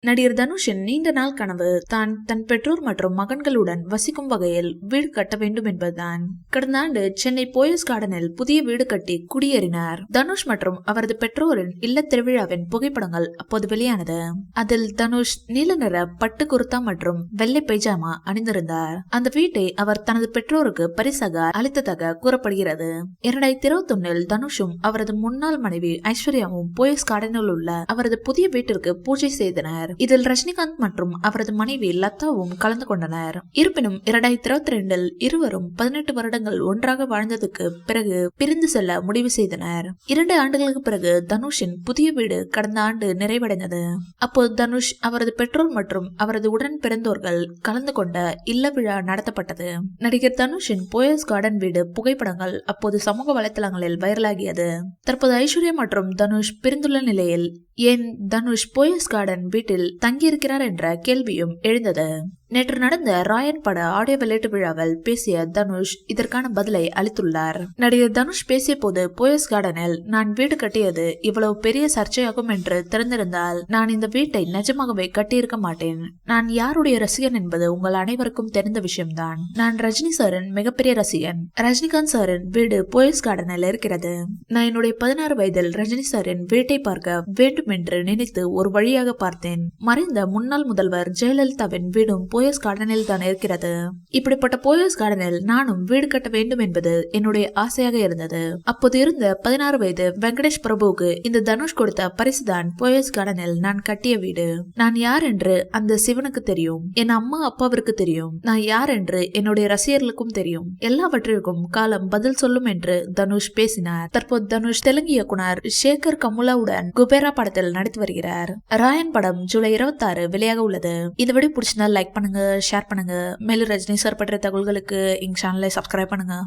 நடிகர் தனுஷின் நீண்ட நாள் கனவு தான் தன் பெற்றோர் மற்றும் மகன்களுடன் வசிக்கும் வகையில் வீடு கட்ட வேண்டும் என்பதுதான். கடந்த ஆண்டு சென்னை போயஸ் கார்டனில் புதிய வீடு கட்டி குடியேறினார். தனுஷ் மற்றும் அவரது பெற்றோரின் இல்ல திருவிழாவின் புகைப்படங்கள் அப்போது வெளியானது. அதில் தனுஷ் நீல நிற பட்டு குர்தா மற்றும் வெள்ளை பைஜாமா அணிந்திருந்தார். அந்த வீட்டை அவர் தனது பெற்றோருக்கு பரிசாக அளித்ததாக கூறப்படுகிறது. 2021 தனுஷும் அவரது முன்னாள் மனைவி ஐஸ்வர்யாவும் போயஸ் கார்டனில் உள்ள அவரது புதிய வீட்டிற்கு பூஜை செய்தனர். இதில் ரஜினிகாந்த் மற்றும் அவரது மனைவி லதாவும் கலந்து கொண்டனர். இருப்பினும் 2022 இருவரும் 18 வருடங்கள் ஒன்றாக வாழ்ந்ததுக்கு பிறகு பிரிந்து செல்ல முடிவு செய்தனர். 2 ஆண்டுகளுக்கு பிறகு தனுஷின் புதிய வீடு கடந்த ஆண்டு நிறைவடைந்தது. அப்போது தனுஷ், அவரது பெற்றோர் மற்றும் அவரது உடன் பிறந்தோர்கள் கலந்து கொண்ட இல்ல விழா நடத்தப்பட்டது. நடிகர் தனுஷின் போயஸ் கார்டன் வீடு புகைப்படங்கள் அப்போது சமூக வலைதளங்களில் வைரலாகியது. தற்போது ஐஸ்வர்யா மற்றும் தனுஷ் பிரிந்துள்ள நிலையில் ஏன் தனுஷ் போயஸ் கார்டன் வீட்டில் தங்கியிருக்கிறார் என்ற கேள்வியும் எழுந்தது. நேற்று நடந்த ராயன் பட ஆடியோ வெளியீட்டு விழாவில் பேசிய தனுஷ் இதற்கான பதிலை அளித்துள்ளார். நடிகர் தனுஷ் பேசிய போது, போயஸ் கார்டனில் நான் வீடு கட்டியது இவ்வளவு பெரிய சர்ச்சையாகும் என்று தெரிந்திருந்தால் நான் இந்த வீட்டை நிஜமாகவே கட்டியிருக்க மாட்டேன். நான் யாருடைய ரசிகன் என்பது உங்கள் அனைவருக்கும் தெரிந்த விஷயம்தான். நான் ரஜினி சாரின் மிகப்பெரிய ரசிகன். ரஜினிகாந்த் சாரின் வீடு போயஸ் கார்டனில் இருக்கிறது. நான் என்னுடைய 16 வயதில் ரஜினி சாரின் வீட்டை பார்க்க வேண்டும் என்று நினைத்து ஒரு வழியாக பார்த்தேன். மறைந்த முன்னாள் முதல்வர் ஜெயலலிதாவின் வீடும் போயஸ் கார்டனில் தான் இருக்கிறது. இப்படிப்பட்ட போயஸ் கார்டனில் நானும் வீடு கட்ட வேண்டும் என்பது என்னுடைய ஆசையாக இருந்தது. அப்போது இருந்த 16 வயது வெங்கடேஷ் பிரபுவுக்கு இந்த தனுஷ் கொடுத்த பரிசுதான் போயஸ் கார்டனில் நான் கட்டிய வீடு. நான் யார் என்று அந்த சிவனுக்கு தெரியும். என் அம்மா அப்பாவிற்கு தெரியும். நான் யார் என்று என்னுடைய ரசிகர்களுக்கும் தெரியும். எல்லாவற்றிற்கும் காலம் பதில் சொல்லும் என்று தனுஷ் பேசினார். தற்போது தனுஷ் தெலுங்கு இயக்குனர் சேகர் கமுலாவுடன் குபேரா படத்தில் நடித்து வருகிறார். ராயன் படம் ஜூலை 26 வெளியாக உள்ளது. இந்த வீடியோ பிடிச்சிருந்தா லைக் பண்ணுங்க, ஷேர் பண்ணுங்க. மேலும் ரஜினி சார் பற்றிய தகவல்களுக்கு எங்க சேனலை சப்ஸ்கிரைப் பண்ணுங்க.